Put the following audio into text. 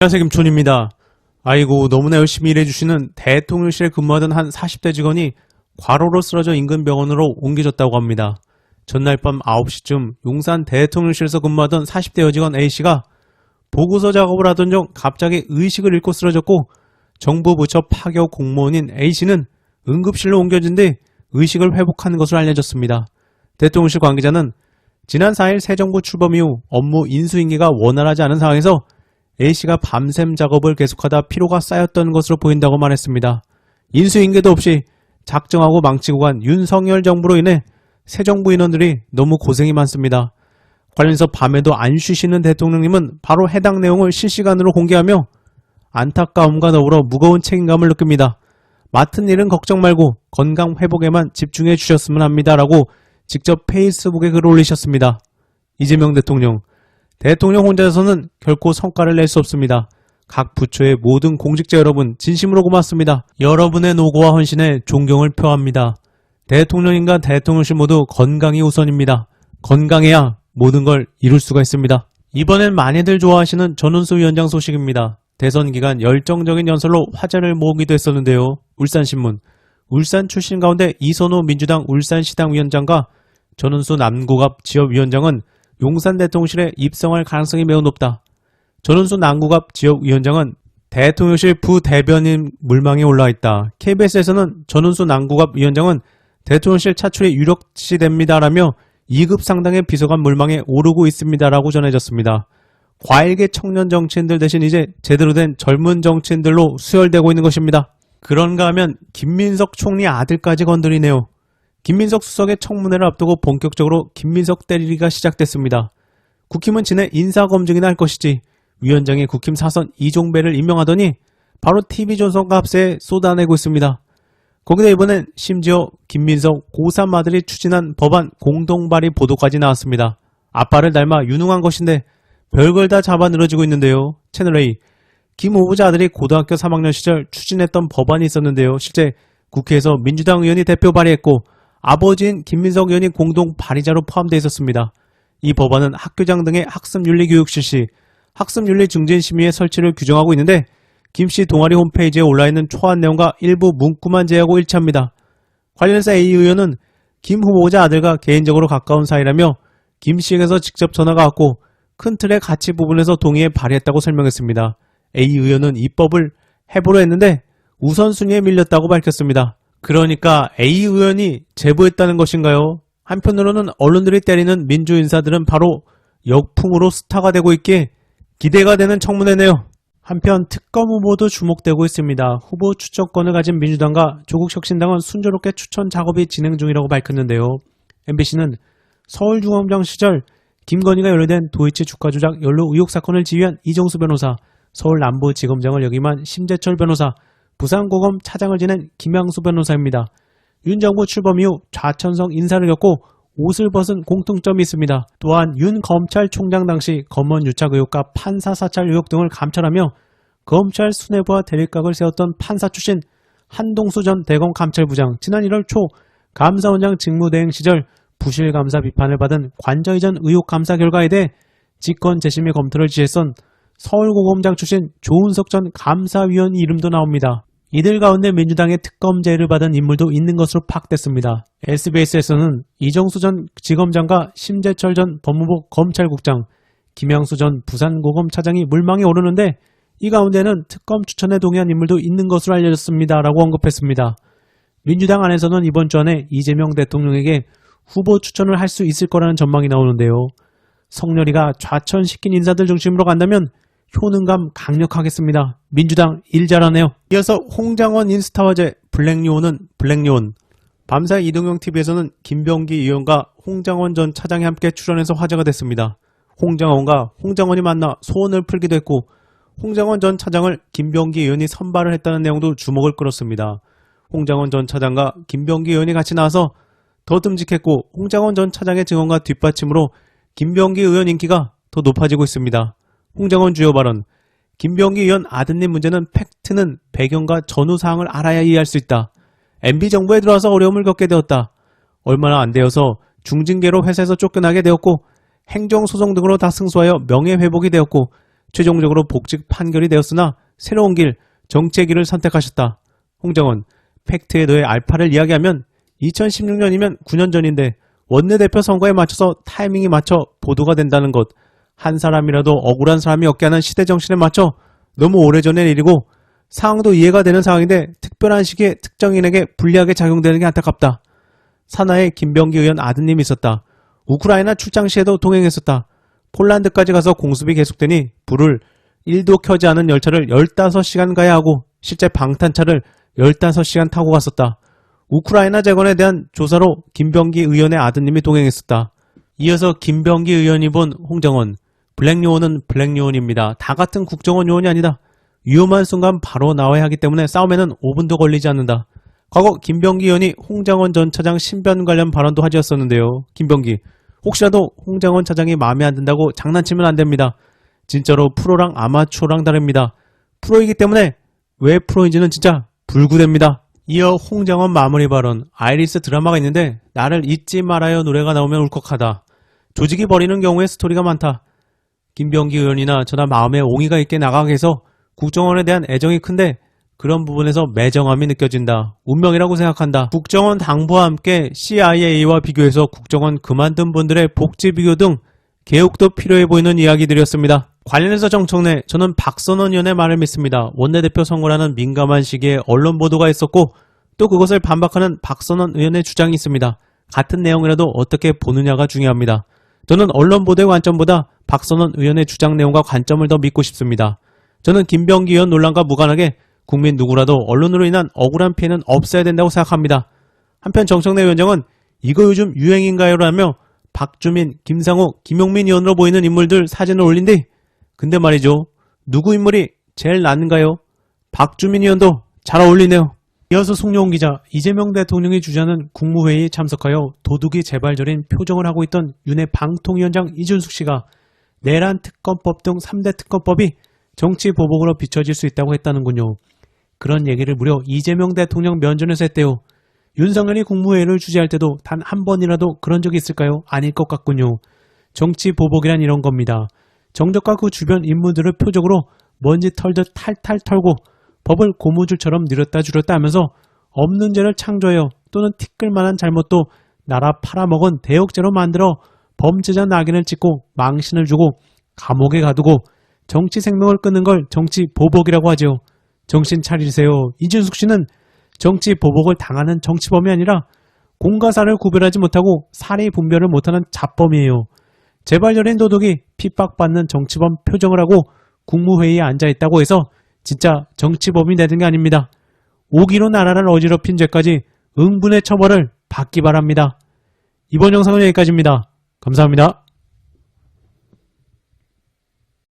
안녕하세요, 김촌입니다. 아이고, 너무나 열심히 일해주시는 대통령실에 근무하던 한 40대 직원이 과로로 쓰러져 인근 병원으로 옮겨졌다고 합니다. 전날 밤 9시쯤 용산 대통령실에서 근무하던 40대 여직원 A씨가 보고서 작업을 하던 중 갑자기 의식을 잃고 쓰러졌고, 정부 부처 파견 공무원인 A씨는 응급실로 옮겨진 뒤 의식을 회복하는 것으로 알려졌습니다. 대통령실 관계자는 지난 4일 새 정부 출범 이후 업무 인수인계가 원활하지 않은 상황에서 A씨가 밤샘 작업을 계속하다 피로가 쌓였던 것으로 보인다고 말했습니다. 인수인계도 없이 작정하고 망치고 간 윤석열 정부로 인해 새 정부 인원들이 너무 고생이 많습니다. 관련해서 밤에도 안 쉬시는 대통령님은 바로 해당 내용을 실시간으로 공개하며 안타까움과 더불어 무거운 책임감을 느낍니다. 맡은 일은 걱정 말고 건강 회복에만 집중해 주셨으면 합니다. 라고 직접 페이스북에 글을 올리셨습니다. 이재명 대통령 혼자서는 결코 성과를 낼 수 없습니다. 각 부처의 모든 공직자 여러분 진심으로 고맙습니다. 여러분의 노고와 헌신에 존경을 표합니다. 대통령님과 대통령실 모두 건강이 우선입니다. 건강해야 모든 걸 이룰 수가 있습니다. 이번엔 많이들 좋아하시는 전운수 위원장 소식입니다. 대선 기간 열정적인 연설로 화제를 모으기도 했었는데요. 울산신문, 울산 출신 가운데 이선호 민주당 울산시당 위원장과 전운수 남구갑 지역위원장은 용산 대통령실에 입성할 가능성이 매우 높다. 전운수 남구갑 지역위원장은 대통령실 부대변인 물망에 올라와 있다. KBS에서는 전운수 남구갑 위원장은 대통령실 차출이 유력시됩니다라며 2급 상당의 비서관 물망에 오르고 있습니다라고 전해졌습니다. 과일계 청년 정치인들 대신 이제 제대로 된 젊은 정치인들로 수혈되고 있는 것입니다. 그런가 하면 김민석 총리 아들까지 건드리네요. 김민석 수석의 청문회를 앞두고 본격적으로 김민석 때리기가 시작됐습니다. 국힘은 지내 인사검증이나 할 것이지 위원장이 국힘 사선 이종배를 임명하더니 바로 TV조선과 합세에 쏟아내고 있습니다. 거기다 이번엔 심지어 김민석 고3 아들이 추진한 법안 공동발의 보도까지 나왔습니다. 아빠를 닮아 유능한 것인데 별걸 다 잡아 늘어지고 있는데요. 채널A, 김 후보자 아들이 고등학교 3학년 시절 추진했던 법안이 있었는데요. 실제 국회에서 민주당 의원이 대표 발의했고 아버지인 김민석 의원이 공동 발의자로 포함되어 있었습니다. 이 법안은 학교장 등의 학습윤리교육 실시, 학습윤리 증진심의회 설치를 규정하고 있는데 김씨 동아리 홈페이지에 올라있는 초안 내용과 일부 문구만 제외하고 일치합니다. 관련해서 A 의원은 김 후보자 아들과 개인적으로 가까운 사이라며 김씨에게서 직접 전화가 왔고 큰 틀의 가치 부분에서 동의해 발의했다고 설명했습니다. A 의원은 입법을 해보려 했는데 우선순위에 밀렸다고 밝혔습니다. 그러니까 A 의원이 제보했다는 것인가요? 한편으로는 언론들이 때리는 민주인사들은 바로 역풍으로 스타가 되고 있기에 기대가 되는 청문회네요. 한편 특검 후보도 주목되고 있습니다. 후보 추천권을 가진 민주당과 조국혁신당은 순조롭게 추천 작업이 진행 중이라고 밝혔는데요. MBC는 서울중앙지검 시절 김건희가 연루된 도이치 주가 조작 연루 의혹 사건을 지휘한 이정수 변호사, 서울남부지검장을 역임한 심재철 변호사, 부산고검 차장을 지낸 김양수 변호사입니다. 윤 정부 출범 이후 좌천성 인사를 겪고 옷을 벗은 공통점이 있습니다. 또한 윤 검찰총장 당시 검언 유착 의혹과 판사 사찰 의혹 등을 감찰하며 검찰 수뇌부와 대립각을 세웠던 판사 출신 한동수 전 대검 감찰부장, 지난 1월 초 감사원장 직무대행 시절 부실 감사 비판을 받은 관저 이전 의혹 감사 결과에 대해 직권 재심의 검토를 지시했던 서울고검장 출신 조은석 전 감사위원 이름도 나옵니다. 이들 가운데 민주당의 특검제를 받은 인물도 있는 것으로 파악됐습니다. SBS에서는 이정수 전 지검장과 심재철 전 법무부 검찰국장, 김양수 전 부산고검 차장이 물망에 오르는데 이 가운데는 특검 추천에 동의한 인물도 있는 것으로 알려졌습니다. 라고 언급했습니다. 민주당 안에서는 이번 주 안에 이재명 대통령에게 후보 추천을 할 수 있을 거라는 전망이 나오는데요. 성렬이가 좌천시킨 인사들 중심으로 간다면 효능감 강력하겠습니다. 민주당 일 잘하네요. 이어서 홍장원 인스타 화제 블랙요원은 블랙요원. 밤사이 이동형TV에서는 김병기 의원과 홍장원 전 차장이 함께 출연해서 화제가 됐습니다. 홍장원과 홍장원이 만나 소원을 풀기도 했고 홍장원 전 차장을 김병기 의원이 선발을 했다는 내용도 주목을 끌었습니다. 홍장원 전 차장과 김병기 의원이 같이 나와서 더 듬직했고 홍장원 전 차장의 증언과 뒷받침으로 김병기 의원 인기가 더 높아지고 있습니다. 홍장원 주요 발언, 김병기 의원 아드님 문제는 팩트는 배경과 전후 사항을 알아야 이해할 수 있다. MB정부에 들어와서 어려움을 겪게 되었다. 얼마나 안 되어서 중징계로 회사에서 쫓겨나게 되었고 행정소송 등으로 다 승소하여 명예회복이 되었고 최종적으로 복직 판결이 되었으나 새로운 길, 정치의 길을 선택하셨다. 홍정원, 팩트에 더해 알파를 이야기하면 2016년이면 9년 전인데 원내대표 선거에 맞춰서 타이밍이 맞춰 보도가 된다는 것. 한 사람이라도 억울한 사람이 없게 하는 시대 정신에 맞춰 너무 오래전의 일이고 상황도 이해가 되는 상황인데 특별한 시기에 특정인에게 불리하게 작용되는 게 안타깝다. 산하에 김병기 의원 아드님이 있었다. 우크라이나 출장 시에도 동행했었다. 폴란드까지 가서 공습이 계속되니 불을 1도 켜지 않은 열차를 15시간 가야 하고 실제 방탄차를 15시간 타고 갔었다. 우크라이나 재건에 대한 조사로 김병기 의원의 아드님이 동행했었다. 이어서 김병기 의원이 본 홍정원, 블랙요원은 블랙요원입니다. 다 같은 국정원 요원이 아니다. 위험한 순간 바로 나와야 하기 때문에 싸움에는 5분도 걸리지 않는다. 과거 김병기 의원이 홍장원 전 차장 신변 관련 발언도 하셨었는데요. 김병기, 혹시라도 홍장원 차장이 마음에 안 든다고 장난치면 안 됩니다. 진짜로 프로랑 아마추어랑 다릅니다. 프로이기 때문에 왜 프로인지는 진짜 불구됩니다. 이어 홍장원 마무리 발언, 아이리스 드라마가 있는데 나를 잊지 말아요 노래가 나오면 울컥하다. 조직이 벌이는 경우에 스토리가 많다. 김병기 의원이나 저나 마음에 옹이가 있게 나가게 해서 국정원에 대한 애정이 큰데 그런 부분에서 매정함이 느껴진다. 운명이라고 생각한다. 국정원 당부와 함께 CIA와 비교해서 국정원 그만둔 분들의 복지 비교 등 개혁도 필요해 보이는 이야기들이었습니다. 관련해서 정청래, 저는 박선원 의원의 말을 믿습니다. 원내대표 선거라는 민감한 시기에 언론 보도가 있었고 또 그것을 반박하는 박선원 의원의 주장이 있습니다. 같은 내용이라도 어떻게 보느냐가 중요합니다. 저는 언론 보도의 관점보다 박선원 의원의 주장 내용과 관점을 더 믿고 싶습니다. 저는 김병기 의원 논란과 무관하게 국민 누구라도 언론으로 인한 억울한 피해는 없어야 된다고 생각합니다. 한편 정청래 위원장은 이거 요즘 유행인가요? 라며 박주민, 김상호, 김용민 의원으로 보이는 인물들 사진을 올린 뒤 근데 말이죠. 누구 인물이 제일 낫는가요? 박주민 의원도 잘 어울리네요. 이어서 송영훈 기자, 이재명 대통령이 주재하는 국무회의에 참석하여 도둑이 재발절인 표정을 하고 있던 윤핵 방통위원장 이준숙 씨가 내란 특검법 등 3대 특검법이 정치 보복으로 비춰질 수 있다고 했다는군요. 그런 얘기를 무려 이재명 대통령 면전에서 했대요. 윤석열이 국무회의를 주재할 때도 단 한 번이라도 그런 적이 있을까요? 아닐 것 같군요. 정치 보복이란 이런 겁니다. 정적과 그 주변 인물들을 표적으로 먼지 털듯 탈탈 털고 법을 고무줄처럼 늘었다 줄였다 하면서 없는 죄를 창조해요. 또는 티끌만한 잘못도 나라 팔아먹은 대역죄로 만들어 범죄자 낙인을 찍고 망신을 주고 감옥에 가두고 정치 생명을 끊는 걸 정치 보복이라고 하죠. 정신 차리세요. 이준숙 씨는 정치 보복을 당하는 정치범이 아니라 공과 사를 구별하지 못하고 사리 분별을 못하는 잡범이에요. 재발절인 도둑이 핍박받는 정치범 표정을 하고 국무회의에 앉아있다고 해서 진짜 정치범이 되는 게 아닙니다. 오기로 나라를 어지럽힌 죄까지 응분의 처벌을 받기 바랍니다. 이번 영상은 여기까지입니다. 감사합니다.